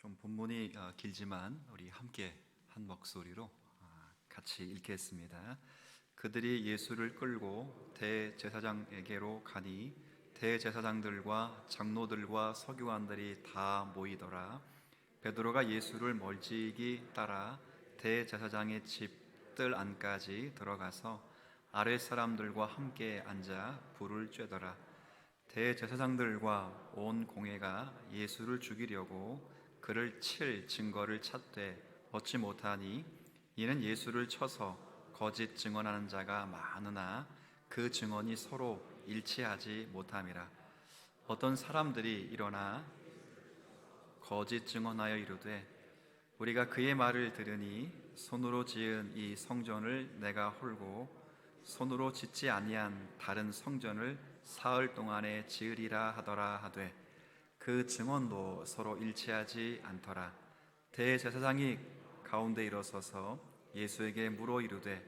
좀 본문이 길지만 우리 함께 한 목소리로 같이 읽겠습니다. 그들이 예수를 끌고 대제사장에게로 가니 대제사장들과 장로들과 서기관들이 다 모이더라. 베드로가 예수를 멀찍이 따라 대제사장의 집들 안까지 들어가서 아랫 사람들과 함께 앉아 불을 쬐더라. 대제사장들과 온 공회가 예수를 죽이려고 그를 칠 증거를 찾되 얻지 못하니 이는 예수를 쳐서 거짓 증언하는 자가 많으나 그 증언이 서로 일치하지 못함이라. 어떤 사람들이 일어나 거짓 증언하여 이르되 우리가 그의 말을 들으니 손으로 지은 이 성전을 내가 홀고 손으로 짓지 아니한 다른 성전을 사흘 동안에 지으리라 하더라 하되 그 증언도 서로 일치하지 않더라. 대제사장이 가운데 일어서서 예수에게 물어 이르되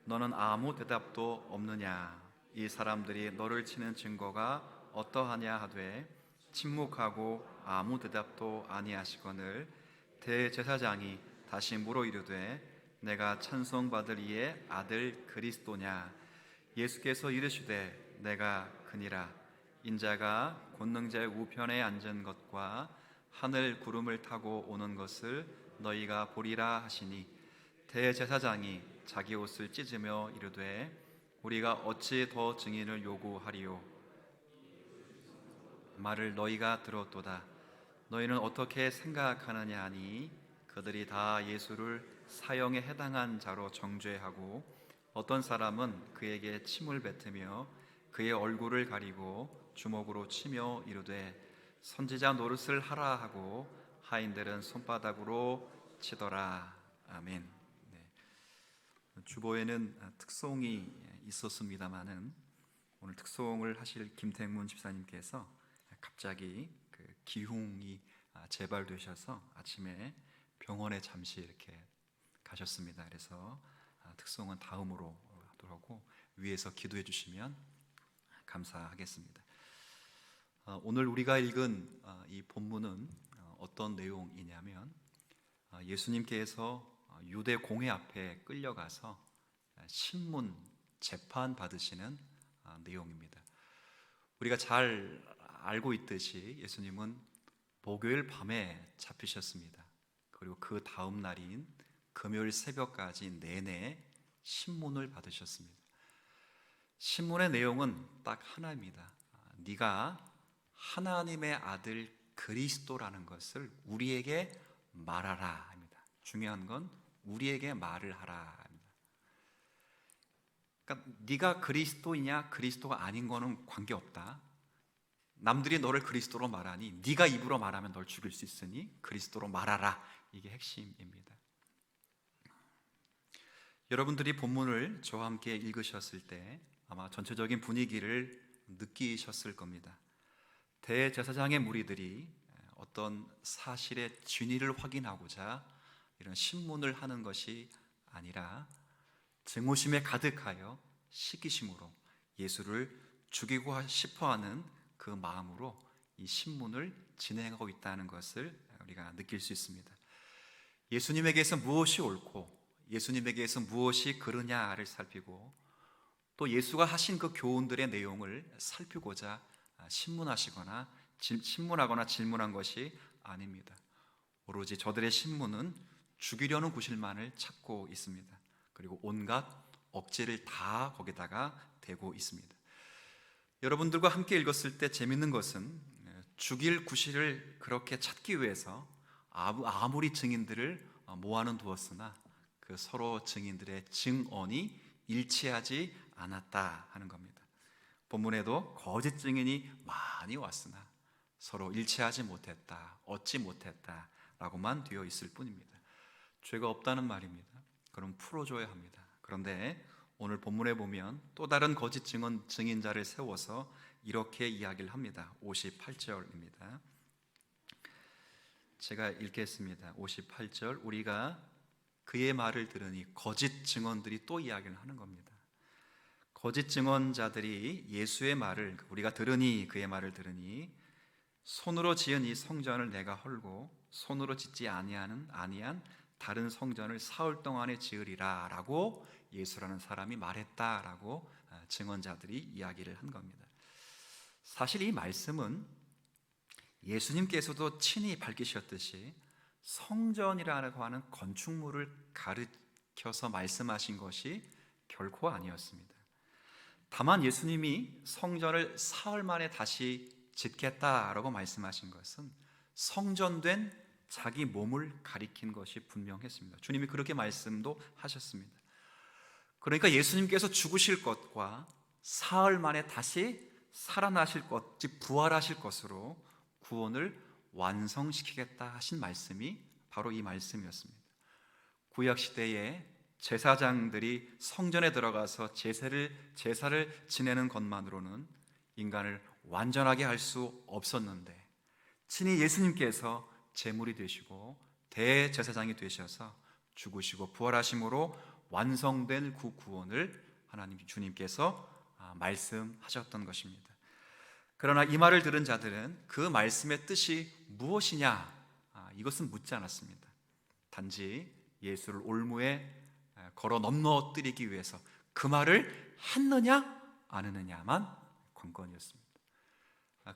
너는 아무 대답도 없느냐? 이 사람들이 너를 치는 증거가 어떠하냐 하되 침묵하고 아무 대답도 아니하시거늘 대제사장이 다시 물어 이르되 내가 찬송받을 이의 아들 그리스도냐? 예수께서 이르시되 내가 그니라. 인자가 권능자의 우편에 앉은 것과 하늘 구름을 타고 오는 것을 너희가 보리라 하시니 대제사장이 자기 옷을 찢으며 이르되 우리가 어찌 더 증인을 요구하리요? 말을 너희가 들었도다. 너희는 어떻게 생각하느냐 하니 그들이 다 예수를 사형에 해당한 자로 정죄하고 어떤 사람은 그에게 침을 뱉으며 그의 얼굴을 가리고 주먹으로 치며 이르되 선지자 노릇을 하라 하고 하인들은 손바닥으로 치더라. 아멘. 네. 주보에는 특송이 있었습니다마는 오늘 특송을 하실 김택문 집사님께서 갑자기 그 기흉이 재발되셔서 아침에 병원에 잠시 이렇게 가셨습니다. 그래서 특송은 다음으로 하도록 위에서 기도해 주시면 감사하겠습니다. 오늘 우리가 읽은 이 본문은 어떤 내용이냐면 예수님께서 유대 공회 앞에 끌려가서 신문 재판 받으시는 내용입니다. 우리가 잘 알고 있듯이 예수님은 목요일 밤에 잡히셨습니다. 그리고 그 다음 날인 금요일 새벽까지 내내 신문을 받으셨습니다. 신문의 내용은 딱 하나입니다. 네가 하나님의 아들 그리스도라는 것을 우리에게 말하라 합니다. 중요한 건 우리에게 말을 하라 합니다. 그러니까 네가 그리스도이냐 그리스도가 아닌 거는 관계없다. 남들이 너를 그리스도로 말하니 네가 입으로 말하면 널 죽일 수 있으니 그리스도로 말하라. 이게 핵심입니다. 여러분들이 본문을 저와 함께 읽으셨을 때 아마 전체적인 분위기를 느끼셨을 겁니다. 대제사장의 무리들이 어떤 사실의 진위를 확인하고자 이런 신문을 하는 것이 아니라 증오심에 가득하여 시기심으로 예수를 죽이고 싶어하는 그 마음으로 이 신문을 진행하고 있다는 것을 우리가 느낄 수 있습니다. 예수님에게서 무엇이 옳고 예수님에게서 무엇이 그르냐를 살피고 또 예수가 하신 그 교훈들의 내용을 살피고자 신문하거나 질문한 것이 아닙니다. 오로지 저들의 신문은 죽이려는 구실만을 찾고 있습니다. 그리고 온갖 억지를 다 거기다가 대고 있습니다. 여러분들과 함께 읽었을 때 재밌는 것은 죽일 구실을 그렇게 찾기 위해서 아무리 증인들을 모아는 두었으나 그 서로 증인들의 증언이 일치하지 않았다 하는 겁니다. 본문에도 거짓 증인이 많이 왔으나 서로 일치하지 못했다, 얻지 못했다 라고만 되어 있을 뿐입니다. 죄가 없다는 말입니다. 그럼 풀어줘야 합니다. 그런데 오늘 본문에 보면 또 다른 거짓 증인자를 세워서 이렇게 이야기를 합니다. 58절입니다. 제가 읽겠습니다. 58절 우리가 그의 말을 들으니 거짓 증언들이 또 이야기를 하는 겁니다. 거짓 증언자들이 예수의 말을 우리가 들으니 그의 말을 들으니 손으로 지은 이 성전을 내가 헐고 손으로 짓지 아니한 다른 성전을 사흘 동안에 지으리라 라고 예수라는 사람이 말했다라고 증언자들이 이야기를 한 겁니다. 사실 이 말씀은 예수님께서도 친히 밝히셨듯이 성전이라고 하는 건축물을 가르쳐서 말씀하신 것이 결코 아니었습니다. 다만 예수님이 성전을 사흘 만에 다시 짓겠다라고 말씀하신 것은 성전된 자기 몸을 가리킨 것이 분명했습니다. 주님이 그렇게 말씀도 하셨습니다. 그러니까 예수님께서 죽으실 것과 사흘 만에 다시 살아나실 것, 즉 부활하실 것으로 구원을 완성시키겠다 하신 말씀이 바로 이 말씀이었습니다. 구약 시대에 제사장들이 성전에 들어가서 제사를 지내는 것만으로는 인간을 완전하게 할 수 없었는데 친히 예수님께서 제물이 되시고 대제사장이 되셔서 죽으시고 부활하심으로 완성된 그 구원을 하나님 주님께서 말씀하셨던 것입니다. 그러나 이 말을 들은 자들은 그 말씀의 뜻이 무엇이냐 이것은 묻지 않았습니다. 단지 예수를 올무에 걸어 넘어뜨리기 위해서 그 말을 했느냐 안 했느냐만 관건이었습니다.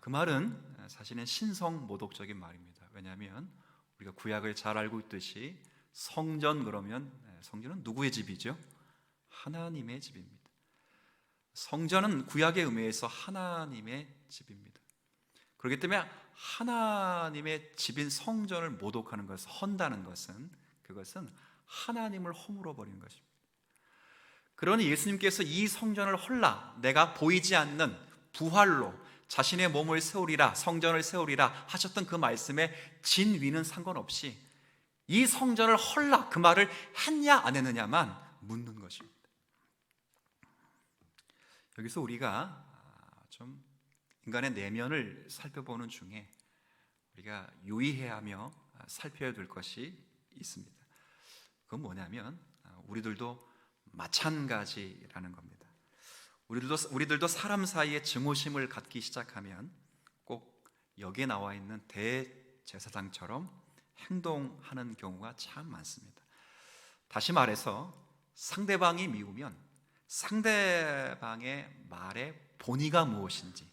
그 말은 사실은 신성모독적인 말입니다. 왜냐하면 우리가 구약을 잘 알고 있듯이 성전 그러면 성전은 누구의 집이죠? 하나님의 집입니다. 성전은 구약의 의미에서 하나님의 집입니다. 그렇기 때문에 하나님의 집인 성전을 모독하는 것을 헌다는 것은 그것은 하나님을 허물어 버리는 것입니다. 그러니 예수님께서 이 성전을 헐라 내가 보이지 않는 부활로 자신의 몸을 세우리라 성전을 세우리라 하셨던 그 말씀에 진위는 상관없이 이 성전을 헐라 그 말을 했냐 안 했느냐만 묻는 것입니다. 여기서 우리가 좀 인간의 내면을 살펴보는 중에 우리가 유의해야 하며 살펴야 될 것이 있습니다. 그건 뭐냐면 우리들도 마찬가지라는 겁니다. 우리들도 사람 사이에 증오심을 갖기 시작하면 꼭 여기에 나와 있는 대제사장처럼 행동하는 경우가 참 많습니다. 다시 말해서 상대방이 미우면 상대방의 말의 본의가 무엇인지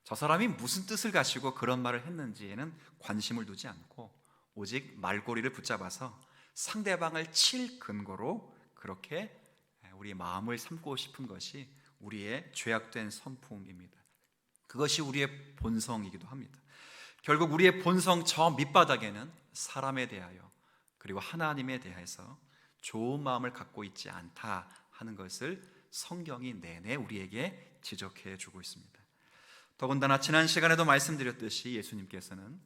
저 사람이 무슨 뜻을 가지고 그런 말을 했는지에는 관심을 두지 않고 오직 말꼬리를 붙잡아서 상대방을 칠 근거로 그렇게 우리의 마음을 삼고 싶은 것이 우리의 죄악된 성품입니다. 그것이 우리의 본성이기도 합니다. 결국 우리의 본성 저 밑바닥에는 사람에 대하여 그리고 하나님에 대해서 좋은 마음을 갖고 있지 않다 하는 것을 성경이 내내 우리에게 지적해 주고 있습니다. 더군다나 지난 시간에도 말씀드렸듯이 예수님께서는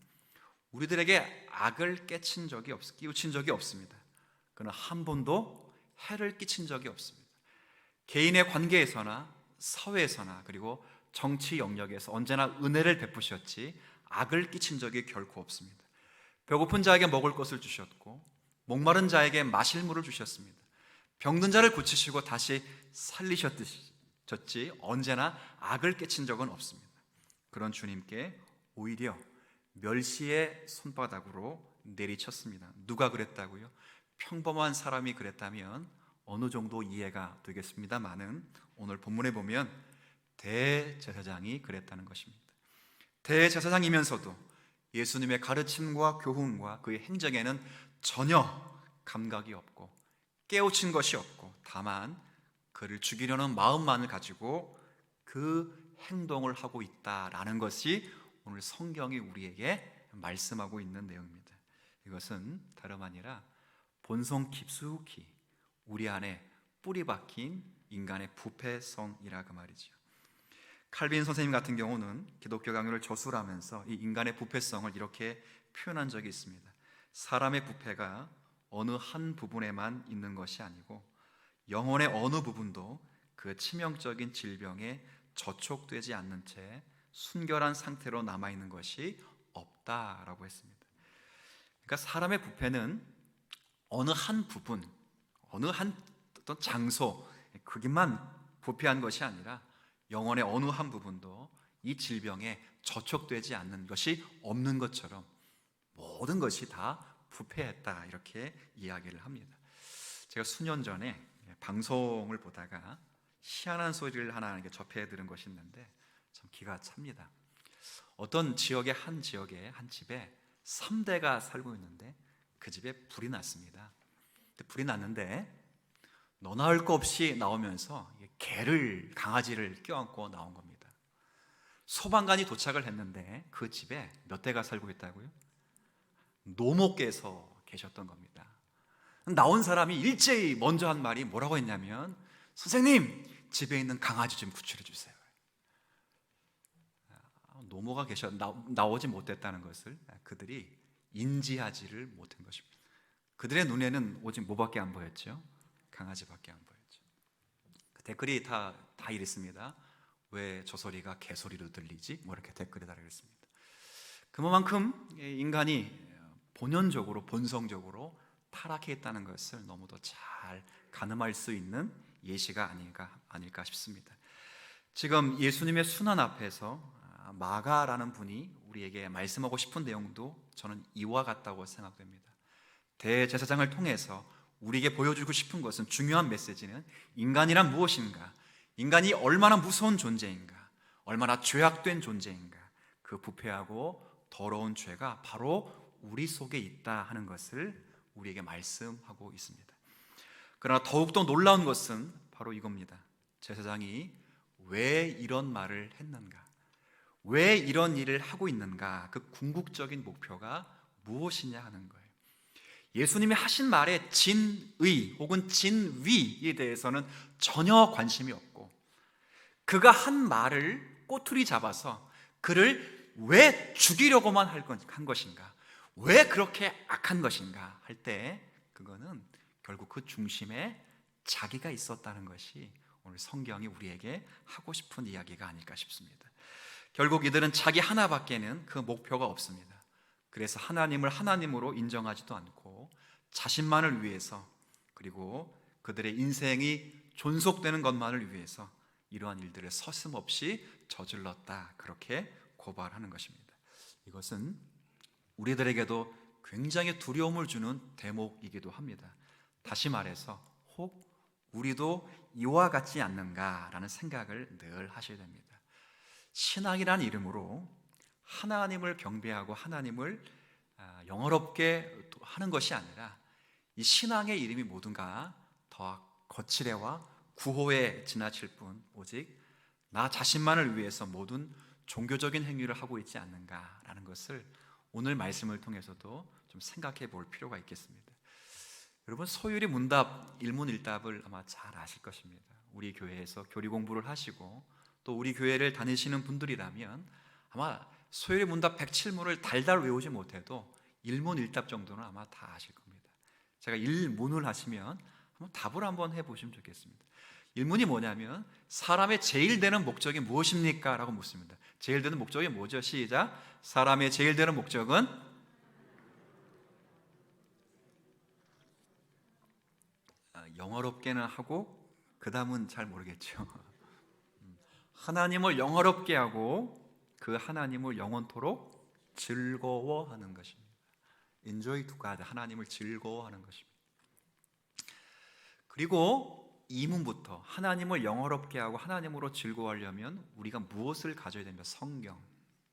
우리들에게 악을 끼친 적이 없습니다. 그는 한 번도 해를 끼친 적이 없습니다. 개인의 관계에서나 사회에서나 그리고 정치 영역에서 언제나 은혜를 베푸셨지 악을 끼친 적이 결코 없습니다. 배고픈 자에게 먹을 것을 주셨고 목마른 자에게 마실 물을 주셨습니다. 병든 자를 고치시고 다시 살리셨지 언제나 악을 끼친 적은 없습니다. 그런 주님께 오히려 멸시의 손바닥으로 내리쳤습니다. 누가 그랬다고요? 평범한 사람이 그랬다면 어느 정도 이해가 되겠습니다만은 오늘 본문에 보면 대제사장이 그랬다는 것입니다. 대제사장이면서도 예수님의 가르침과 교훈과 그의 행적에는 전혀 감각이 없고 깨우친 것이 없고 다만 그를 죽이려는 마음만을 가지고 그 행동을 하고 있다라는 것이 오늘 성경이 우리에게 말씀하고 있는 내용입니다. 이것은 다름 아니라 본성 깊숙이 우리 안에 뿌리 박힌 인간의 부패성이라 그 말이죠. 칼빈 선생님 같은 경우는 기독교 강요를 저술하면서 이 인간의 부패성을 이렇게 표현한 적이 있습니다. 사람의 부패가 어느 한 부분에만 있는 것이 아니고 영혼의 어느 부분도 그 치명적인 질병에 저촉되지 않는 채 순결한 상태로 남아있는 것이 없다라고 했습니다. 그러니까 사람의 부패는 어느 한 부분, 어느 한 어떤 장소, 거기만 부패한 것이 아니라 영혼의 어느 한 부분도 이 질병에 저촉되지 않는 것이 없는 것처럼 모든 것이 다 부패했다, 이렇게 이야기를 합니다. 제가 수년 전에 방송을 보다가 희한한 소리를 하나 접해 들은 것이 있는데 참 기가 찹니다. 어떤 지역의 한 집에 3대가 살고 있는데 그 집에 불이 났습니다. 불이 났는데 너나할 거 없이 나오면서 강아지를 껴안고 나온 겁니다. 소방관이 도착을 했는데 그 집에 몇 대가 살고 있다고요? 노모께서 계셨던 겁니다. 나온 사람이 일제히 먼저 한 말이 뭐라고 했냐면, 선생님, 집에 있는 강아지 좀 구출해 주세요. 노모가 나오지 못했다는 것을 그들이 인지하지를 못한 것입니다. 그들의 눈에는 오직 뭐밖에 안 보였죠? 강아지밖에 안 보였죠. 그 댓글이 다 이랬습니다. 왜 저 소리가 개소리로 들리지? 뭐 이렇게 댓글이 달렸습니다. 그만큼 인간이 본성적으로 타락해 있다는 것을 너무도 잘 가늠할 수 있는 예시가 아닐까 싶습니다. 지금 예수님의 순환 앞에서 마가라는 분이 우리에게 말씀하고 싶은 내용도 저는 이와 같다고 생각됩니다. 대제사장을 통해서 우리에게 보여주고 싶은 것은, 중요한 메시지는 인간이란 무엇인가, 인간이 얼마나 무서운 존재인가, 얼마나 죄악된 존재인가, 그 부패하고 더러운 죄가 바로 우리 속에 있다 하는 것을 우리에게 말씀하고 있습니다. 그러나 더욱더 놀라운 것은 바로 이겁니다. 제사장이 왜 이런 말을 했는가, 왜 이런 일을 하고 있는가, 그 궁극적인 목표가 무엇이냐 하는 거예요. 예수님이 하신 말의 진의 혹은 진위에 대해서는 전혀 관심이 없고, 그가 한 말을 꼬투리 잡아서 그를 왜 죽이려고만 한 것인가, 왜 그렇게 악한 것인가 할 때, 그거는 결국 그 중심에 자기가 있었다는 것이 오늘 성경이 우리에게 하고 싶은 이야기가 아닐까 싶습니다. 결국 이들은 자기 하나밖에는 그 목표가 없습니다. 그래서 하나님을 하나님으로 인정하지도 않고 자신만을 위해서, 그리고 그들의 인생이 존속되는 것만을 위해서 이러한 일들을 서슴없이 저질렀다, 그렇게 고발하는 것입니다. 이것은 우리들에게도 굉장히 두려움을 주는 대목이기도 합니다. 다시 말해서 혹 우리도 이와 같지 않는가라는 생각을 늘 하셔야 됩니다. 신앙이라는 이름으로 하나님을 경배하고 하나님을 영어롭게 하는 것이 아니라, 이 신앙의 이름이 모든가 더 거칠애와 구호에 지나칠 뿐 오직 나 자신만을 위해서 모든 종교적인 행위를 하고 있지 않는가라는 것을 오늘 말씀을 통해서도 좀 생각해 볼 필요가 있겠습니다. 여러분, 소율이 문답 일문일답을 아마 잘 아실 것입니다. 우리 교회에서 교리 공부를 하시고 또 우리 교회를 다니시는 분들이라면 아마 소율이 문답 107문을 달달 외우지 못해도 일문일답 정도는 아마 다 아실 겁니다. 제가 일문을 하시면 한번 답을 한번 해보시면 좋겠습니다. 일문이 뭐냐면, 사람의 제일 되는 목적이 무엇입니까? 라고 묻습니다. 제일 되는 목적이 뭐죠? 시작. 사람의 제일 되는 목적은, 영어롭게는 하고 그 다음은 잘 모르겠죠. 하나님을 영어롭게 하고 그 하나님을 영원토록 즐거워하는 것입니다. Enjoy to God, 하나님을 즐거워하는 것입니다. 그리고 2문부터 하나님을 영어롭게 하고 하나님으로 즐거워하려면 우리가 무엇을 가져야 됩니까? 성경.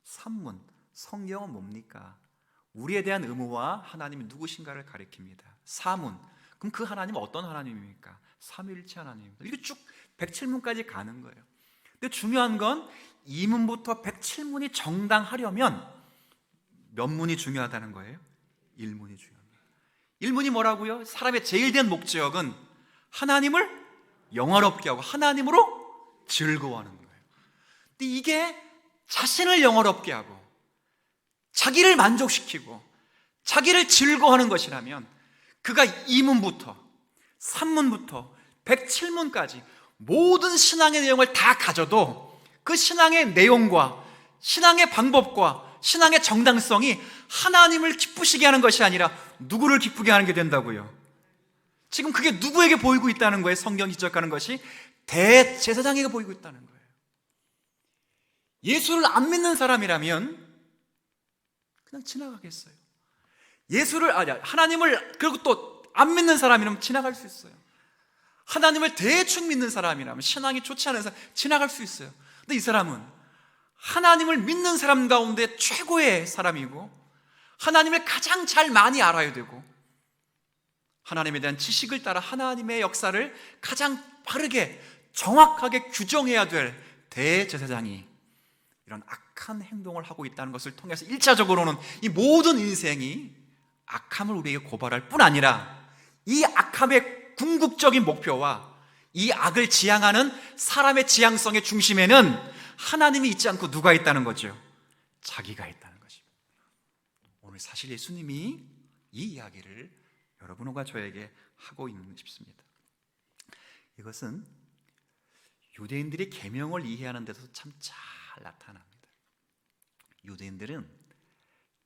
3문, 성경은 뭡니까? 우리에 대한 의무와 하나님이 누구신가를 가리킵니다. 4문, 그럼 그 하나님은 어떤 하나님입니까? 삼위일체 하나님입니다. 이게 쭉 107문까지 가는 거예요. 근데 중요한 건 2문부터 107문이 정당하려면 몇 문이 중요하다는 거예요? 1문이 중요합니다. 1문이 뭐라고요? 사람의 제일 된 목적은 하나님을 영화롭게 하고 하나님으로 즐거워하는 거예요. 근데 이게 자신을 영화롭게 하고 자기를 만족시키고 자기를 즐거워하는 것이라면, 그가 2문부터 3문부터 107문까지 모든 신앙의 내용을 다 가져도 그 신앙의 내용과 신앙의 방법과 신앙의 정당성이 하나님을 기쁘시게 하는 것이 아니라 누구를 기쁘게 하는 게 된다고요. 지금 그게 누구에게 보이고 있다는 거예요? 성경이 지적하는 것이 대제사장에게 보이고 있다는 거예요. 예수를 안 믿는 사람이라면 그냥 지나가겠어요. 하나님을 그리고 또 안 믿는 사람이라면 지나갈 수 있어요. 하나님을 대충 믿는 사람이라면, 신앙이 좋지 않은 사람 지나갈 수 있어요. 근데 이 사람은 하나님을 믿는 사람 가운데 최고의 사람이고, 하나님을 가장 잘 많이 알아야 되고, 하나님에 대한 지식을 따라 하나님의 역사를 가장 바르게 정확하게 규정해야 될 대제사장이 이런 악한 행동을 하고 있다는 것을 통해서 1차적으로는 이 모든 인생이 악함을 우리에게 고발할 뿐 아니라, 이 악함의 궁극적인 목표와 이 악을 지향하는 사람의 지향성의 중심에는 하나님이 있지 않고 누가 있다는 거죠? 자기가 있다는 것입니다. 오늘 사실 예수님이 이 이야기를 여러분과 저에게 하고 있는 싶습니다. 이것은 유대인들이 계명을 이해하는 데서 참 잘 나타납니다. 유대인들은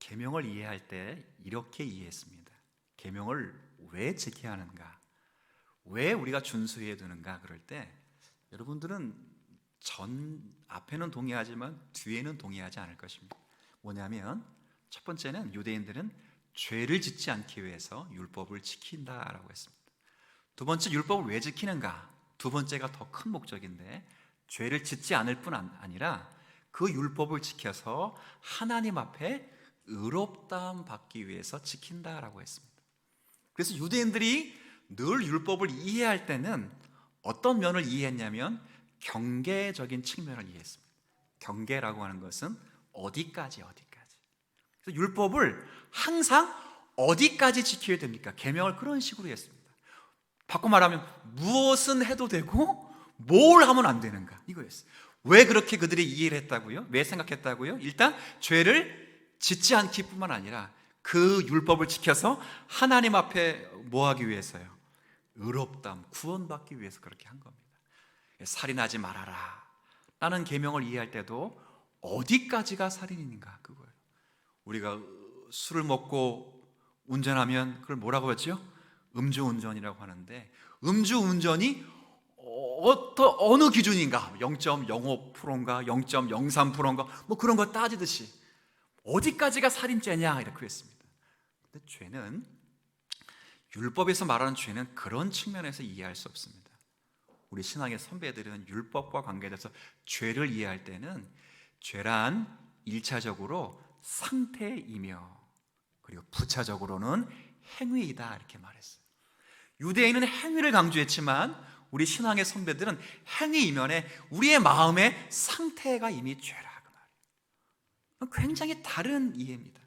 계명을 이해할 때 이렇게 이해했습니다. 계명을 왜 지켜야 하는가? 왜 우리가 준수해야 되는가? 그럴 때 여러분들은 앞에는 동의하지만 뒤에는 동의하지 않을 것입니다. 뭐냐면, 첫 번째는 유대인들은 죄를 짓지 않기 위해서 율법을 지킨다라고 했습니다. 두 번째, 율법을 왜 지키는가? 두 번째가 더 큰 목적인데, 죄를 짓지 않을 뿐 아니라 그 율법을 지켜서 하나님 앞에 의롭다함 받기 위해서 지킨다라고 했습니다. 그래서 유대인들이 늘 율법을 이해할 때는 어떤 면을 이해했냐면 경계적인 측면을 이해했습니다. 경계라고 하는 것은 어디까지. 그래서 율법을 항상 어디까지 지켜야 됩니까? 계명을 그런 식으로 했습니다. 바꿔 말하면 무엇은 해도 되고 뭘 하면 안 되는가, 이거였어요. 왜 그렇게 그들이 이해를 했다고요? 왜 생각했다고요? 일단 죄를 짓지 않기 뿐만 아니라 그 율법을 지켜서 하나님 앞에 뭐 하기 위해서요? 의롭다함, 구원받기 위해서 그렇게 한 겁니다. 살인하지 말아라 라는 계명을 이해할 때도 어디까지가 살인인가, 그거예요. 우리가 술을 먹고 운전하면 그걸 뭐라고 하죠? 음주운전이라고 하는데, 음주운전이 어느 기준인가? 0.05%인가? 0.03%인가? 뭐 그런 거 따지듯이 어디까지가 살인죄냐 이렇게 했습니다. 근데 죄는, 율법에서 말하는 죄는 그런 측면에서 이해할 수 없습니다. 우리 신앙의 선배들은 율법과 관계돼서 죄를 이해할 때는 죄란 1차적으로 상태이며 그리고 부차적으로는 행위이다 이렇게 말했어요. 유대인은 행위를 강조했지만 우리 신앙의 선배들은 행위 이면에 우리의 마음의 상태가 이미 죄라 그 말이에요. 굉장히 다른 이해입니다.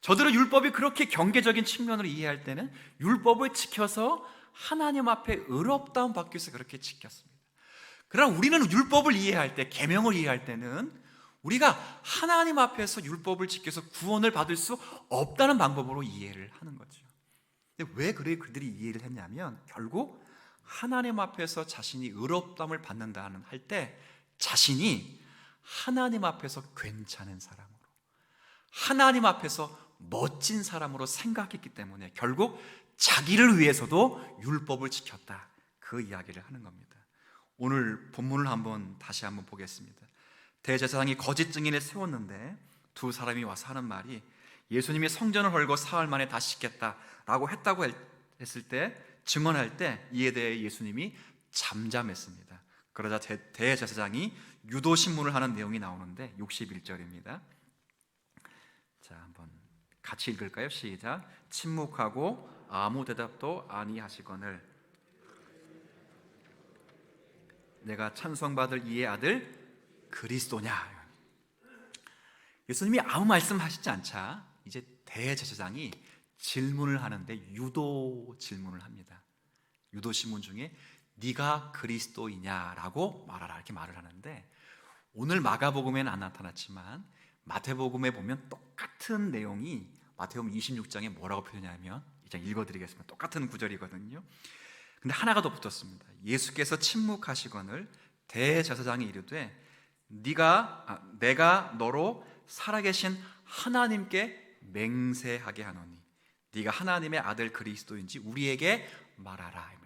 저들은 율법이 그렇게 경계적인 측면으로 이해할 때는 율법을 지켜서 하나님 앞에 의롭다움 받기 위해서 그렇게 지켰습니다. 그러나 우리는 율법을 이해할 때, 계명을 이해할 때는 우리가 하나님 앞에서 율법을 지켜서 구원을 받을 수 없다는 방법으로 이해를 하는 거죠. 근데 왜 그들이 이해를 했냐면, 결국 하나님 앞에서 자신이 의롭다움을 받는다는 할 때 자신이 하나님 앞에서 괜찮은 사람으로, 하나님 앞에서 멋진 사람으로 생각했기 때문에 결국 자기를 위해서도 율법을 지켰다, 그 이야기를 하는 겁니다. 오늘 본문을 다시 한번 보겠습니다. 대제사장이 거짓 증인을 세웠는데 두 사람이 와서 하는 말이, 예수님이 성전을 헐고 사흘 만에 다시 씻겠다라고 했다고 했을 때, 증언할 때 이에 대해 예수님이 잠잠했습니다. 그러자 대제사장이 유도신문을 하는 내용이 나오는데 61절입니다. 자, 한번 같이 읽을까요? 시작. 침묵하고 아무 대답도 아니하시거늘 내가 찬송받을 이의 아들 그리스도냐. 예수님이 아무 말씀하시지 않자 이제 대제사장이 질문을 하는데 유도 질문을 합니다. 유도 신문 중에 네가 그리스도이냐라고 말하라 이렇게 말을 하는데, 오늘 마가복음에는 안 나타났지만 마태복음에 보면 똑같은 내용이 마태복음 26장에 뭐라고 표현하냐면, 이장 읽어드리겠습니다. 똑같은 구절이거든요. 근데 하나가 더 붙었습니다. 예수께서 침묵하시거늘 대제사장이 이르되 내가 너로 살아계신 하나님께 맹세하게 하노니 네가 하나님의 아들 그리스도인지 우리에게 말하라입니다.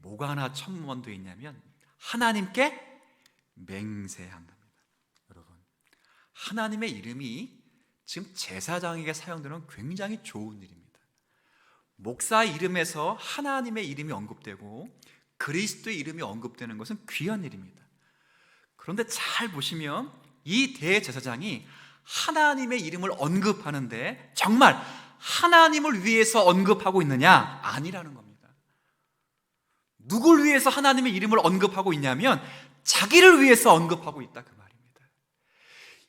뭐가 하나 첨언되어 있냐면 하나님께 맹세한답니다. 하나님의 이름이 지금 제사장에게 사용되는 굉장히 좋은 일입니다. 목사의 이름에서 하나님의 이름이 언급되고 그리스도의 이름이 언급되는 것은 귀한 일입니다. 그런데 잘 보시면 이 대제사장이 하나님의 이름을 언급하는데 정말 하나님을 위해서 언급하고 있느냐? 아니라는 겁니다. 누굴 위해서 하나님의 이름을 언급하고 있냐면 자기를 위해서 언급하고 있다, 그 말입니다.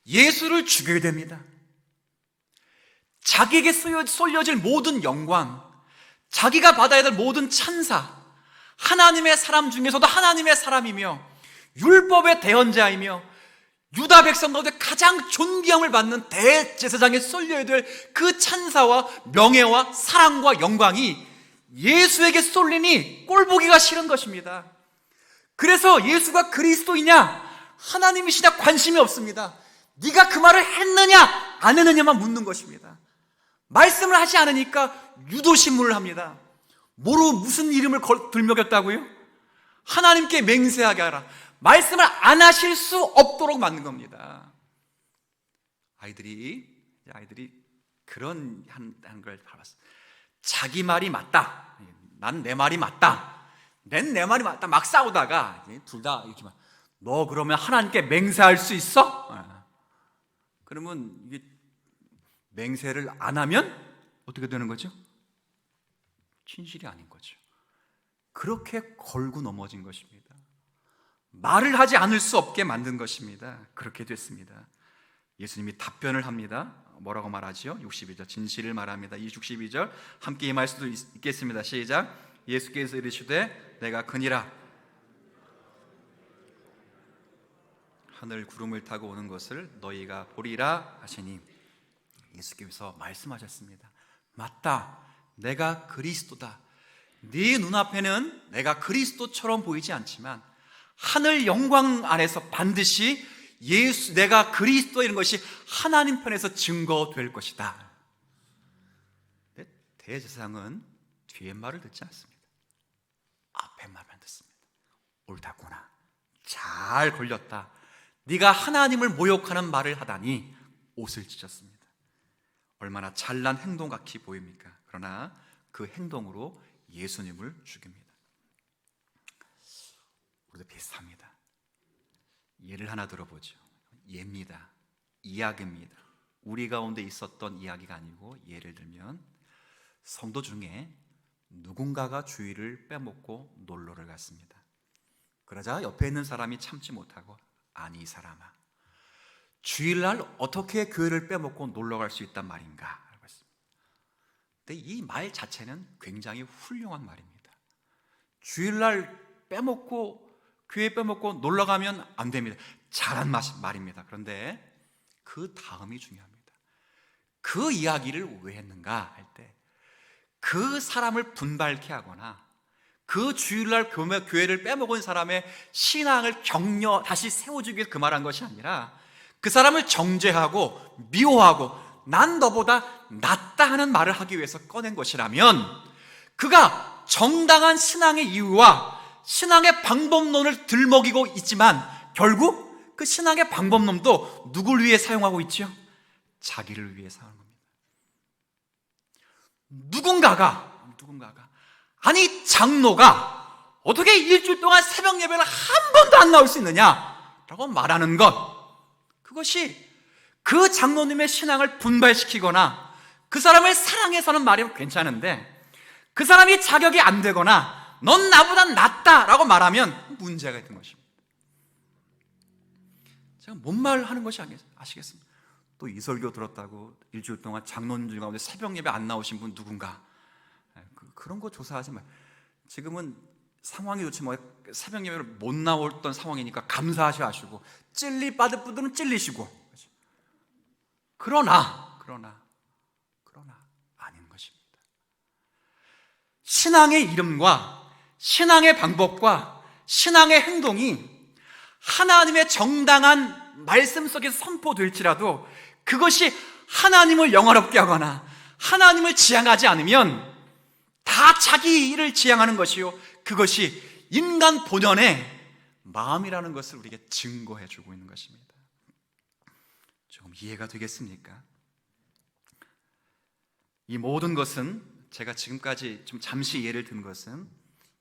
예수를 죽여야 됩니다. 자기에게 쏠려질 모든 영광, 자기가 받아야 될 모든 찬사, 하나님의 사람 중에서도 하나님의 사람이며 율법의 대언자이며 유다 백성 가운데 가장 존귀함을 받는 대제사장에 쏠려야 될 그 찬사와 명예와 사랑과 영광이 예수에게 쏠리니 꼴보기가 싫은 것입니다. 그래서 예수가 그리스도이냐 하나님이시냐 관심이 없습니다. 네가 그 말을 했느냐 안 했느냐만 묻는 것입니다. 말씀을 하지 않으니까 유도신문을 합니다. 뭐로 무슨 이름을 들먹였다고요? 하나님께 맹세하게 하라. 말씀을 안 하실 수 없도록 만든 겁니다. 아이들이 그런 한 걸 봐봤어요. 자기 말이 맞다, 난 내 말이 맞다, 난 내 말이 맞다 막 싸우다가 둘 다 이렇게 막, 너 그러면 하나님께 맹세할 수 있어? 그러면 이게 맹세를 안 하면 어떻게 되는 거죠? 진실이 아닌 거죠. 그렇게 걸고 넘어진 것입니다. 말을 하지 않을 수 없게 만든 것입니다. 그렇게 됐습니다. 예수님이 답변을 합니다. 뭐라고 말하지요? 62절 진실을 말합니다. 이 62절 함께 임할 수도 있겠습니다. 시작. 예수께서 이르시되 내가 그니라 하늘 구름을 타고 오는 것을 너희가 보리라 하시니 예수께서 말씀하셨습니다. 맞다, 내가 그리스도다. 네 눈앞에는 내가 그리스도처럼 보이지 않지만 하늘 영광 안에서 반드시 내가 그리스도인 것이 하나님 편에서 증거될 것이다. 대제사장은 뒤에 말을 듣지 않습니다. 앞에 말만 듣습니다. 옳다구나, 잘 걸렸다, 네가 하나님을 모욕하는 말을 하다니 옷을 찢었습니다. 얼마나 잘난 행동 같이 보입니까? 그러나 그 행동으로 예수님을 죽입니다. 우리도 비슷합니다. 예를 하나 들어보죠. 예입니다. 이야기입니다. 우리 가운데 있었던 이야기가 아니고, 예를 들면 성도 중에 누군가가 주일을 빼먹고 놀러를 갔습니다. 그러자 옆에 있는 사람이 참지 못하고, 아니 이 사람아, 주일날 어떻게 교회를 빼먹고 놀러 갈 수 있단 말인가 라고 했습니다. 근데 이 말 자체는 굉장히 훌륭한 말입니다. 주일날 교회 빼먹고 놀러 가면 안 됩니다. 잘한 말입니다. 그런데 그 다음이 중요합니다. 그 이야기를 왜 했는가 할 때, 그 사람을 분발케 하거나 그 주일날 교회를 빼먹은 사람의 신앙을 다시 세워주기 위해서 그 말한 것이 아니라, 그 사람을 정죄하고 미워하고 난 너보다 낫다 하는 말을 하기 위해서 꺼낸 것이라면, 그가 정당한 신앙의 이유와 신앙의 방법론을 들먹이고 있지만 결국 그 신앙의 방법론도 누굴 위해 사용하고 있죠? 자기를 위해 사용하는 겁니다. 누군가가 아니 장로가 어떻게 일주일 동안 새벽 예배를 한 번도 안 나올 수 있느냐라고 말하는 것, 그것이 그 장로님의 신앙을 분발시키거나 그 사람을 사랑해서는 말이면 괜찮은데, 그 사람이 자격이 안 되거나 넌 나보다 낫다라고 말하면 문제가 있는 것입니다. 제가 뭔 말 하는 것이 아시겠습니까? 또 이 설교 들었다고 일주일 동안 장로님 가운데 새벽 예배 안 나오신 분 누군가, 그런 거 조사하지 마요. 지금은 상황이 좋지 뭐 새벽 예배를 못 나왔던 상황이니까 감사하셔 하시고, 찔리받을 분들은 찔리시고. 그러나 아닌 것입니다. 신앙의 이름과 신앙의 방법과 신앙의 행동이 하나님의 정당한 말씀 속에서 선포될지라도 그것이 하나님을 영화롭게 하거나 하나님을 지향하지 않으면 다 자기 일을 지향하는 것이요, 그것이 인간 본연의 마음이라는 것을 우리에게 증거해 주고 있는 것입니다. 조금 이해가 되겠습니까? 이 모든 것은 제가 지금까지 좀 잠시 예를 든 것은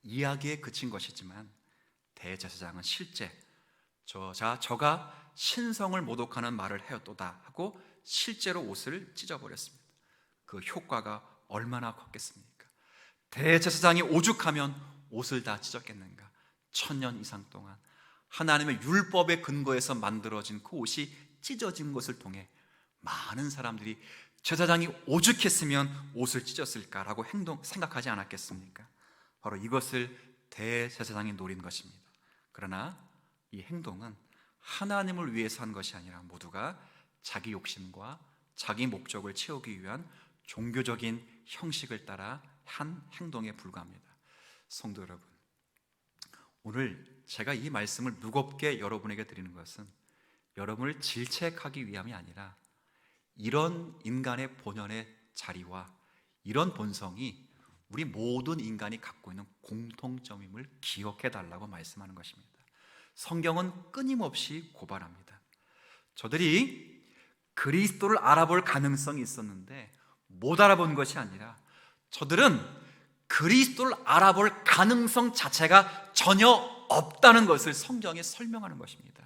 이야기에 그친 것이지만 대제사장은 실제 저가 신성을 모독하는 말을 하였도다 하고 실제로 옷을 찢어버렸습니다. 그 효과가 얼마나 컸겠습니까? 대제사장이 오죽하면 옷을 다 찢었겠는가? 1000년 이상 동안 하나님의 율법의 근거에서 만들어진 그 옷이 찢어진 것을 통해 많은 사람들이 제사장이 오죽했으면 옷을 찢었을까라고 생각하지 않았겠습니까? 바로 이것을 대제사장이 노린 것입니다. 그러나 이 행동은 하나님을 위해서 한 것이 아니라 모두가 자기 욕심과 자기 목적을 채우기 위한 종교적인 형식을 따라 한 행동에 불과합니다. 성도 여러분, 오늘 제가 이 말씀을 무겁게 여러분에게 드리는 것은 여러분을 질책하기 위함이 아니라 이런 인간의 본연의 자리와 이런 본성이 우리 모든 인간이 갖고 있는 공통점임을 기억해 달라고 말씀하는 것입니다. 성경은 끊임없이 고발합니다. 저들이 그리스도를 알아볼 가능성이 있었는데 못 알아본 것이 아니라 저들은 그리스도를 알아볼 가능성 자체가 전혀 없다는 것을 성경에 설명하는 것입니다.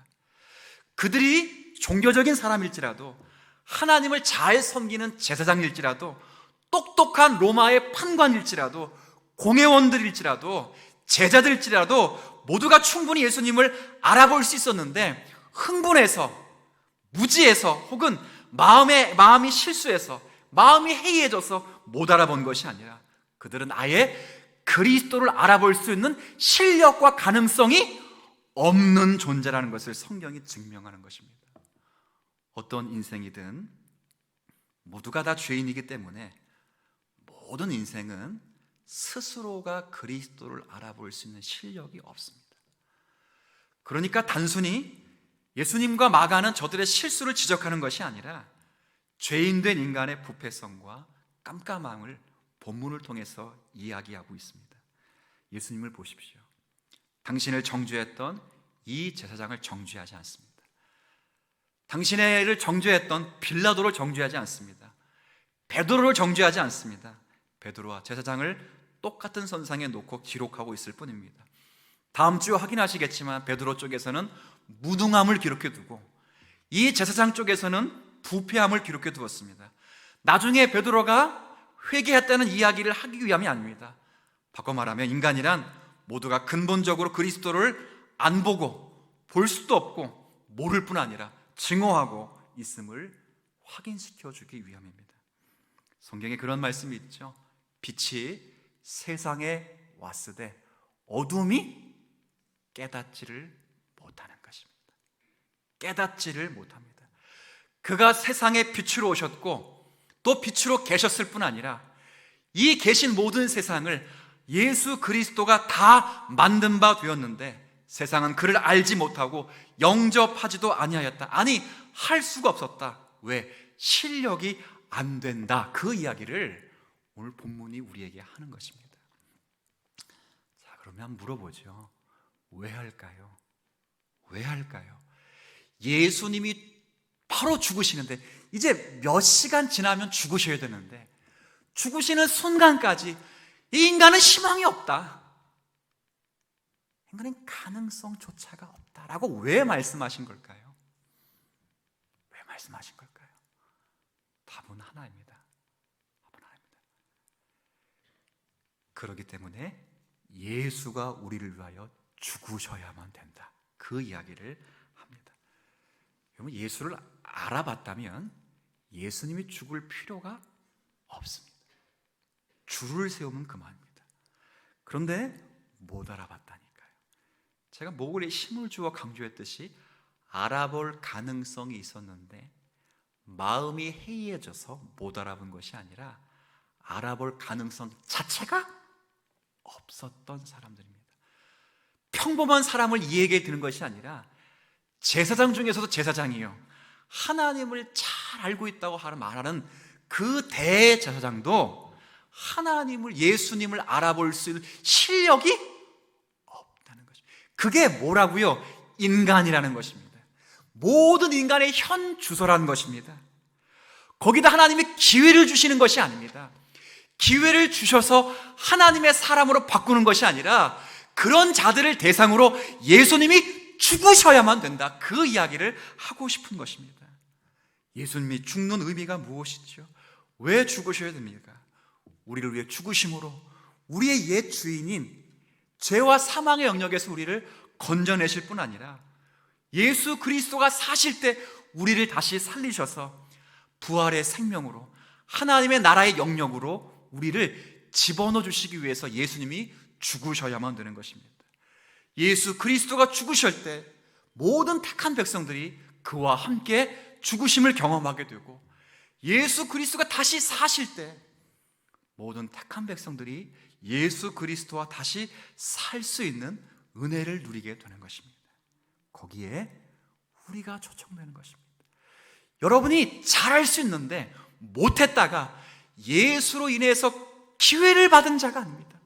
그들이 종교적인 사람일지라도 하나님을 잘 섬기는 제사장일지라도 똑똑한 로마의 판관일지라도 공회원들일지라도 제자들일지라도 모두가 충분히 예수님을 알아볼 수 있었는데 흥분해서 무지해서 혹은 마음이 실수해서 마음이 해이해져서 못 알아본 것이 아니라 그들은 아예 그리스도를 알아볼 수 있는 실력과 가능성이 없는 존재라는 것을 성경이 증명하는 것입니다. 어떤 인생이든 모두가 다 죄인이기 때문에 모든 인생은 스스로가 그리스도를 알아볼 수 있는 실력이 없습니다. 그러니까 단순히 예수님과 마가는 저들의 실수를 지적하는 것이 아니라 죄인된 인간의 부패성과 깜깜함을 본문을 통해서 이야기하고 있습니다. 예수님을 보십시오. 당신을 정죄했던 이 제사장을 정죄하지 않습니다. 당신을 정죄했던 빌라도를 정죄하지 않습니다. 베드로를 정죄하지 않습니다. 베드로와 제사장을 똑같은 선상에 놓고 기록하고 있을 뿐입니다. 다음 주에 확인하시겠지만 베드로 쪽에서는 무능함을 기록해 두고 이 제사장 쪽에서는 부패함을 기록해 두었습니다. 나중에 베드로가 회개했다는 이야기를 하기 위함이 아닙니다. 바꿔 말하면 인간이란 모두가 근본적으로 그리스도를 안 보고 볼 수도 없고 모를 뿐 아니라 증오하고 있음을 확인시켜 주기 위함입니다. 성경에 그런 말씀이 있죠. 빛이 세상에 왔으되 어둠이 깨닫지를 못하는 것입니다. 깨닫지를 못합니다. 그가 세상의 빛으로 오셨고 또 빛으로 계셨을 뿐 아니라 이 계신 모든 세상을 예수 그리스도가 다 만든 바 되었는데 세상은 그를 알지 못하고 영접하지도 아니하였다. 아니, 할 수가 없었다. 왜? 실력이 안 된다. 그 이야기를 오늘 본문이 우리에게 하는 것입니다. 자, 그러면 물어보죠. 왜 할까요? 왜 할까요? 예수님이 바로 죽으시는데 이제 몇 시간 지나면 죽으셔야 되는데 죽으시는 순간까지 이 인간은 희망이 없다. 인간은 가능성조차가 없다라고 왜 말씀하신 걸까요? 왜 말씀하신 걸까요? 답은 하나입니다. 답은 하나입니다. 그렇기 때문에 예수가 우리를 위하여 죽으셔야만 된다. 그 이야기를 합니다. 여러분, 예수를 알아봤다면 예수님이 죽을 필요가 없습니다. 줄을 세우면 그만입니다. 그런데 못 알아봤다니까요. 제가 목을 힘을 주어 강조했듯이 알아볼 가능성이 있었는데 마음이 해이해져서 못 알아본 것이 아니라 알아볼 가능성 자체가 없었던 사람들입니다. 평범한 사람을 이야기해 드는 것이 아니라 제사장 중에서도 제사장이요, 하나님을 잘 알고 있다고 말하는 그 대제사장도 하나님을, 예수님을 알아볼 수 있는 실력이 없다는 것입니다. 그게 뭐라고요? 인간이라는 것입니다. 모든 인간의 현 주소라는 것입니다. 거기다 하나님이 기회를 주시는 것이 아닙니다. 기회를 주셔서 하나님의 사람으로 바꾸는 것이 아니라 그런 자들을 대상으로 예수님이 죽으셔야만 된다, 그 이야기를 하고 싶은 것입니다. 예수님이 죽는 의미가 무엇이죠? 왜 죽으셔야 됩니까? 우리를 위해 죽으심으로 우리의 옛 주인인 죄와 사망의 영역에서 우리를 건져내실 뿐 아니라 예수 그리스도가 사실 때 우리를 다시 살리셔서 부활의 생명으로 하나님의 나라의 영역으로 우리를 집어넣어 주시기 위해서 예수님이 죽으셔야만 되는 것입니다. 예수 그리스도가 죽으실 때 모든 택한 백성들이 그와 함께 죽으심을 경험하게 되고, 예수 그리스도가 다시 사실 때 모든 택한 백성들이 예수 그리스도와 다시 살 수 있는 은혜를 누리게 되는 것입니다. 거기에 우리가 초청되는 것입니다. 여러분이 잘할 수 있는데 못했다가 예수로 인해서 기회를 받은 자가 아닙니다.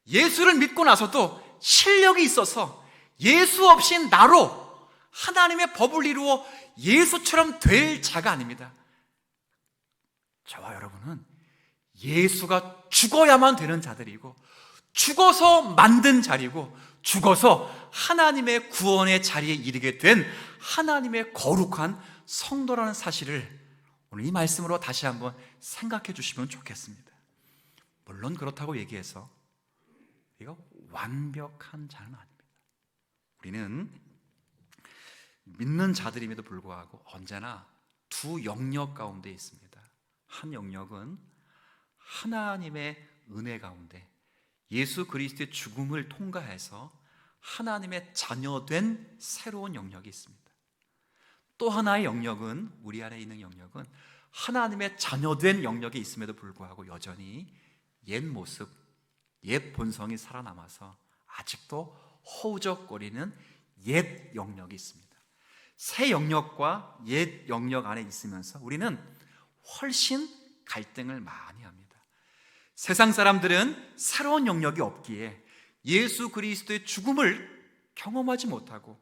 예수를 믿고 나서도 실력이 있어서 예수 없이 나로 하나님의 법을 이루어 예수처럼 될 자가 아닙니다. 저와 여러분은 예수가 죽어야만 되는 자들이고, 죽어서 만든 자리고, 죽어서 하나님의 구원의 자리에 이르게 된 하나님의 거룩한 성도라는 사실을 오늘 이 말씀으로 다시 한번 생각해 주시면 좋겠습니다. 물론 그렇다고 얘기해서 우리가 완벽한 자는 아닙니다. 우리는 믿는 자들임에도 불구하고 언제나 두 영역 가운데 있습니다. 한 영역은 하나님의 은혜 가운데 예수 그리스도의 죽음을 통과해서 하나님의 자녀된 새로운 영역이 있습니다. 또 하나의 영역은, 우리 안에 있는 영역은 하나님의 자녀된 영역이 있음에도 불구하고 여전히 옛 모습, 옛 본성이 살아남아서 아직도 허우적거리는 옛 영역이 있습니다. 새 영역과 옛 영역 안에 있으면서 우리는 훨씬 갈등을 많이 합니다. 세상 사람들은 새로운 영역이 없기에 예수 그리스도의 죽음을 경험하지 못하고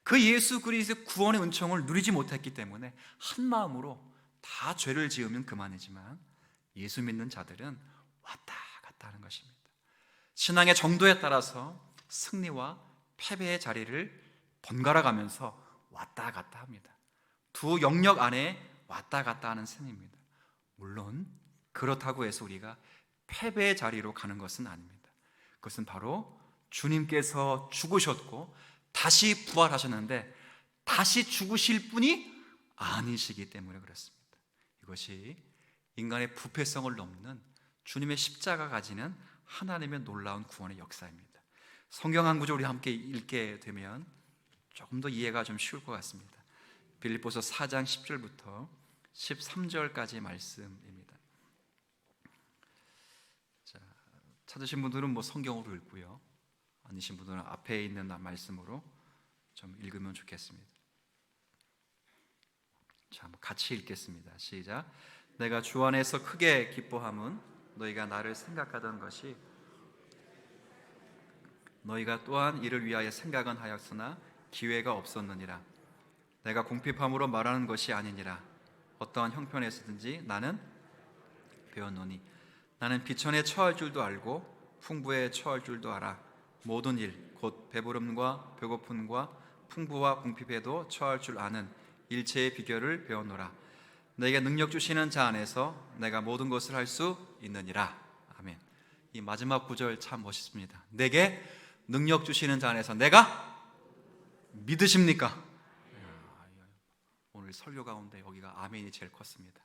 그 예수 그리스도의 구원의 은총을 누리지 못했기 때문에 한 마음으로 다 죄를 지으면 그만이지만, 예수 믿는 자들은 왔다 갔다 하는 것입니다. 신앙의 정도에 따라서 승리와 패배의 자리를 번갈아 가면서 왔다 갔다 합니다. 두 영역 안에 왔다 갔다 하는 셈입니다. 물론 그렇다고 해서 우리가 패배의 자리로 가는 것은 아닙니다. 그것은 바로 주님께서 죽으셨고 다시 부활하셨는데 다시 죽으실 분이 아니시기 때문에 그렇습니다. 이것이 인간의 부패성을 넘는 주님의 십자가 가지는 하나님의 놀라운 구원의 역사입니다. 성경 한 구절 우리 함께 읽게 되면 조금 더 이해가 좀 쉬울 것 같습니다. 빌립보서 4장 10절부터 13절까지의 말씀입니다. 자, 찾으신 분들은 성경으로 읽고요, 아니신 분들은 앞에 있는 말씀으로 좀 읽으면 좋겠습니다. 자, 같이 읽겠습니다. 시작. 내가 주 안에서 크게 기뻐함은 너희가 나를 생각하던 것이 너희가 또한 이를 위하여 생각은 하였으나 기회가 없었느니라. 내가 공핍함으로 말하는 것이 아니니라. 어떠한 형편에서든지 나는 배웠노니 나는 비천에 처할 줄도 알고 풍부에 처할 줄도 알아. 모든 일 곧 배부름과 배고픔과 풍부와 공핍에도 처할 줄 아는 일체의 비결을 배웠노라. 내게 능력 주시는 자 안에서 내가 모든 것을 할 수 있느니라. 아멘. 이 마지막 구절 참 멋있습니다. 내게 능력 주시는 자 안에서 내가 믿으십니까? 오늘 설교 가운데 여기가 아멘이 제일 컸습니다.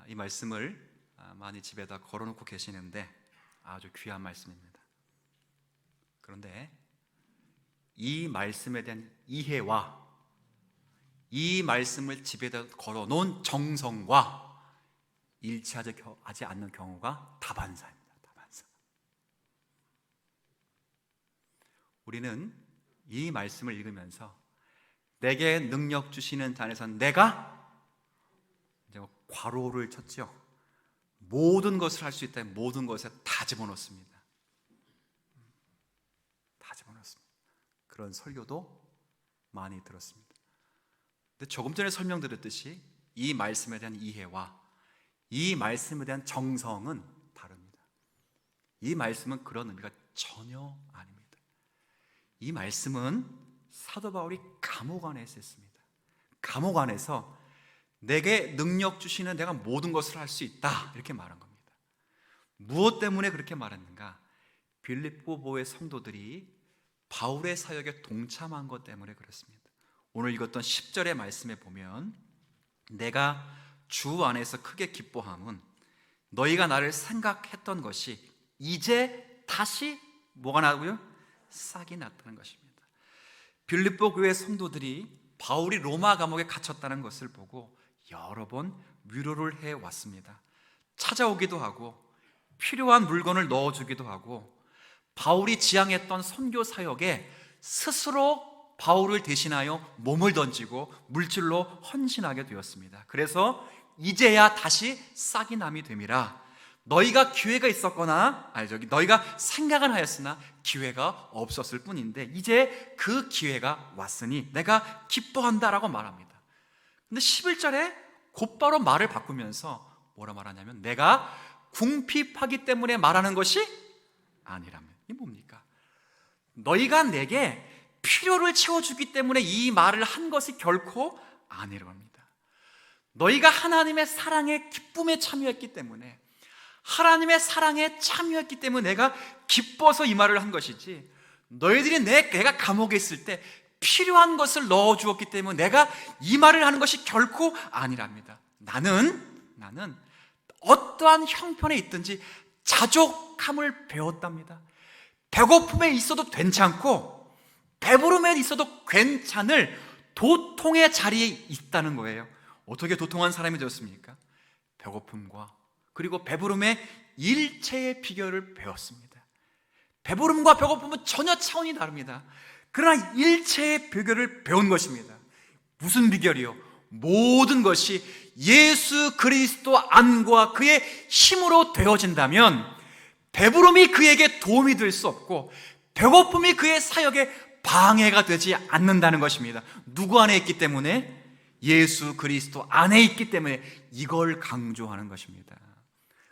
이 말씀을 많이 집에다 걸어놓고 계시는데 아주 귀한 말씀입니다. 그런데 이 말씀에 대한 이해와 이 말씀을 집에다 걸어놓은 정성과 일치하지 않는 경우가 다반사입니다. 다반사. 우리는 이 말씀을 읽으면서 내게 능력 주시는 자 안에서 내가 괄호를 쳤죠. 모든 것을 할 수 있다. 모든 것에 다 집어넣습니다. 그런 설교도 많이 들었습니다. 근데 조금 전에 설명드렸듯이 이 말씀에 대한 이해와 이 말씀에 대한 정성은 다릅니다. 이 말씀은 그런 의미가 전혀 아닙니다. 이 말씀은 사도 바울이 감옥 안에서 했습니다. 감옥 안에서 내게 능력 주시는 내가 모든 것을 할 수 있다, 이렇게 말한 겁니다. 무엇 때문에 그렇게 말했는가? 빌립보 교회 성도들이 바울의 사역에 동참한 것 때문에 그렇습니다. 오늘 읽었던 10절의 말씀에 보면 내가 주 안에서 크게 기뻐함은 너희가 나를 생각했던 것이 이제 다시 뭐가 나고요? 싹이 났다는 것입니다. 빌립보 교회 성도들이 바울이 로마 감옥에 갇혔다는 것을 보고 여러 번 위로를 해왔습니다. 찾아오기도 하고 필요한 물건을 넣어주기도 하고 바울이 지향했던 선교 사역에 스스로 바울을 대신하여 몸을 던지고 물질로 헌신하게 되었습니다. 그래서 이제야 다시 싹이 남이 됨이라. 너희가 기회가 있었거나 너희가 생각은 하였으나 기회가 없었을 뿐인데 이제 그 기회가 왔으니 내가 기뻐한다라고 말합니다. 근데 11절에 곧바로 말을 바꾸면서 뭐라 말하냐면 내가 궁핍하기 때문에 말하는 것이 아니라면. 이게 뭡니까? 너희가 내게 필요를 채워주기 때문에 이 말을 한 것이 결코 아니라고 합니다. 너희가 하나님의 사랑에 기쁨에 참여했기 때문에 하나님의 사랑에 참여했기 때문에 내가 기뻐서 이 말을 한 것이지 너희들이 내가 감옥에 있을 때 필요한 것을 넣어주었기 때문에 내가 이 말을 하는 것이 결코 아니랍니다. 나는 어떠한 형편에 있든지 자족함을 배웠답니다. 배고픔에 있어도 괜찮고 배부름에 있어도 괜찮을 도통의 자리에 있다는 거예요. 어떻게 도통한 사람이 되었습니까? 배고픔과 그리고 배부름의 일체의 비결을 배웠습니다. 배부름과 배고픔은 전혀 차원이 다릅니다. 그러나 일체의 비결을 배운 것입니다. 무슨 비결이요? 모든 것이 예수 그리스도 안과 그의 힘으로 되어진다면 배부름이 그에게 도움이 될 수 없고 배고픔이 그의 사역에 방해가 되지 않는다는 것입니다. 누구 안에 있기 때문에? 예수 그리스도 안에 있기 때문에 이걸 강조하는 것입니다.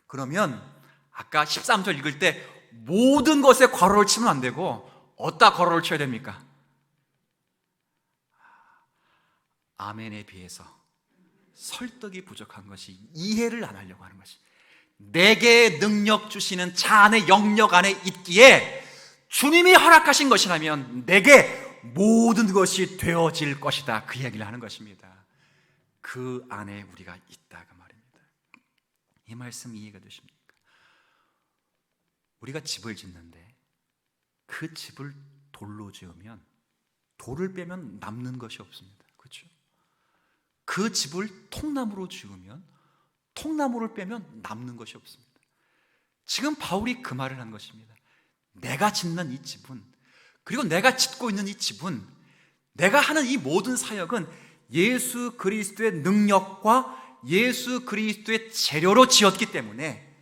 그러면 아까 13절 읽을 때 모든 것에 괄호를 치면 안 되고 어디다 괄호를 쳐야 됩니까? 아멘에 비해서 설득이 부족한 것이 이해를 안 하려고 하는 것이 내게 능력 주시는 자 안에 영역 안에 있기에 주님이 허락하신 것이라면 내게 모든 것이 되어질 것이다, 그 이야기를 하는 것입니다. 그 안에 우리가 있다, 그 말입니다. 이 말씀 이해가 되십니까? 우리가 집을 짓는데 그 집을 돌로 지으면 돌을 빼면 남는 것이 없습니다. 그렇죠? 그 집을 통나무로 지으면 통나무를 빼면 남는 것이 없습니다. 지금 바울이 그 말을 한 것입니다. 내가 짓는 이 집은, 그리고 내가 짓고 있는 이 집은, 내가 하는 이 모든 사역은 예수 그리스도의 능력과 예수 그리스도의 재료로 지었기 때문에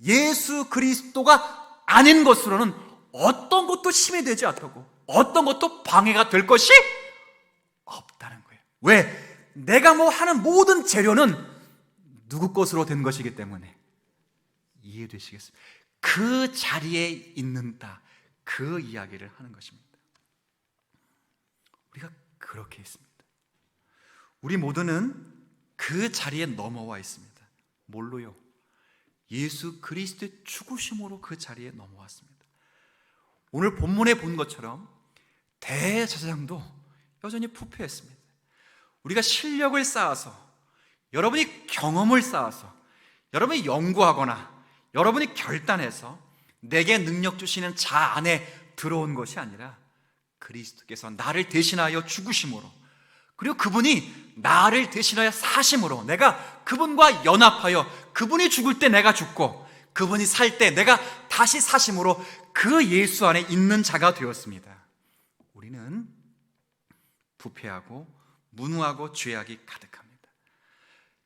예수 그리스도가 아닌 것으로는 어떤 것도 힘이 되지 않다고, 어떤 것도 방해가 될 것이 없다는 거예요. 왜? 내가 하는 모든 재료는 누구 것으로 된 것이기 때문에. 이해되시겠습니까? 그 자리에 있는다, 그 이야기를 하는 것입니다. 우리가 그렇게 있습니다. 우리 모두는 그 자리에 넘어와 있습니다. 뭘로요? 예수 그리스도의 죽으심으로 그 자리에 넘어왔습니다. 오늘 본문에 본 것처럼 대제사장도 여전히 부패했습니다. 우리가 실력을 쌓아서, 여러분이 경험을 쌓아서, 여러분이 연구하거나 여러분이 결단해서 내게 능력 주시는 자 안에 들어온 것이 아니라 그리스도께서 나를 대신하여 죽으심으로, 그리고 그분이 나를 대신하여 사심으로, 내가 그분과 연합하여 그분이 죽을 때 내가 죽고 그분이 살 때 내가 다시 사심으로 그 예수 안에 있는 자가 되었습니다. 우리는 부패하고 무능하고 죄악이 가득합니다.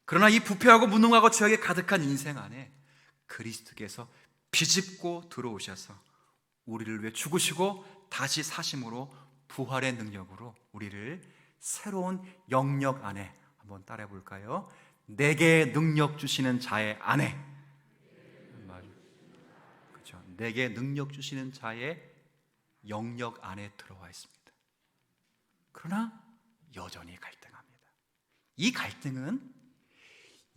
그러나 이 부패하고 무능하고 죄악이 가득한 인생 안에 그리스도께서 비집고 들어오셔서 우리를 위해 죽으시고 다시 사심으로 부활의 능력으로 우리를 새로운 영역 안에, 한번 따라해 볼까요? 내게 능력 주시는 자의 안에, 그렇죠? 내게 능력 주시는 자의 영역 안에 들어와 있습니다. 그러나 여전히 갈등합니다. 이 갈등은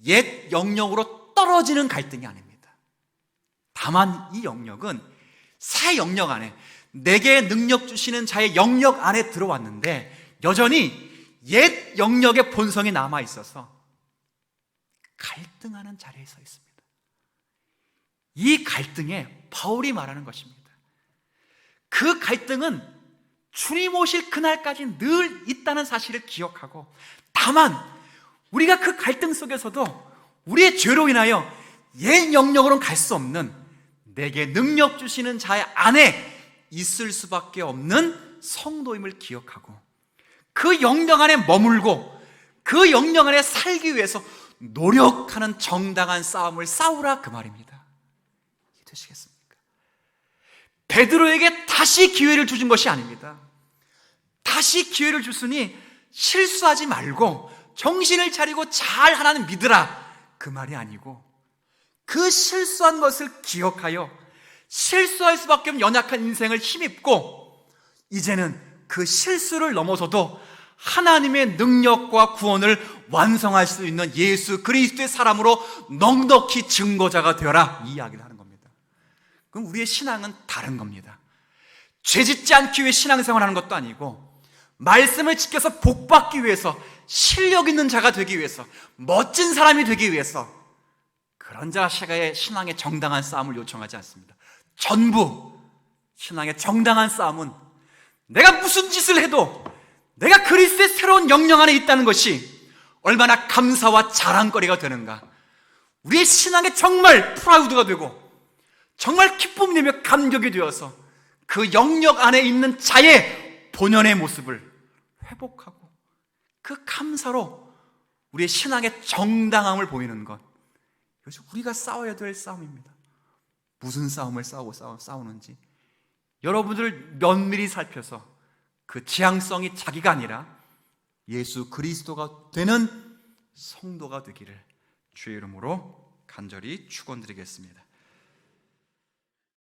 옛 영역으로 떨어지는 갈등이 아닙니다. 다만 이 영역은 새 영역 안에, 내게 능력 주시는 자의 영역 안에 들어왔는데 여전히 옛 영역의 본성이 남아 있어서 갈등하는 자리에 서 있습니다. 이 갈등에 바울이 말하는 것입니다. 그 갈등은 주님 오실 그날까지 늘 있다는 사실을 기억하고, 다만 우리가 그 갈등 속에서도 우리의 죄로 인하여 옛 영역으로는 갈 수 없는 내게 능력 주시는 자의 안에 있을 수밖에 없는 성도임을 기억하고, 그 영역 안에 머물고 그 영역 안에 살기 위해서 노력하는 정당한 싸움을 싸우라, 그 말입니다. 이해되시겠습니까? 베드로에게 다시 기회를 주신 것이 아닙니다. 다시 기회를 줬으니 실수하지 말고 정신을 차리고 잘 하나님 믿으라, 그 말이 아니고, 그 실수한 것을 기억하여 실수할 수밖에 없는 연약한 인생을 힘입고, 이제는 그 실수를 넘어서도 하나님의 능력과 구원을 완성할 수 있는 예수 그리스도의 사람으로 넉넉히 증거자가 되어라, 이 이야기를 하는 겁니다. 그럼 우리의 신앙은 다른 겁니다. 죄짓지 않기 위해 신앙생활하는 것도 아니고, 말씀을 지켜서 복받기 위해서, 실력 있는 자가 되기 위해서, 멋진 사람이 되기 위해서, 그런 자의 신앙의 정당한 싸움을 요청하지 않습니다. 전부 신앙의 정당한 싸움은 내가 무슨 짓을 해도 내가 그리스도의 새로운 영역 안에 있다는 것이 얼마나 감사와 자랑거리가 되는가. 우리의 신앙에 정말 프라우드가 되고 정말 기쁨이며 감격이 되어서 그 영역 안에 있는 자의 본연의 모습을 회복하고 그 감사로 우리의 신앙의 정당함을 보이는 것, 이것이 우리가 싸워야 될 싸움입니다. 무슨 싸움을 싸우는지 여러분들을 면밀히 살펴서 그 지향성이 자기가 아니라 예수 그리스도가 되는 성도가 되기를 주의 이름으로 간절히 축원드리겠습니다.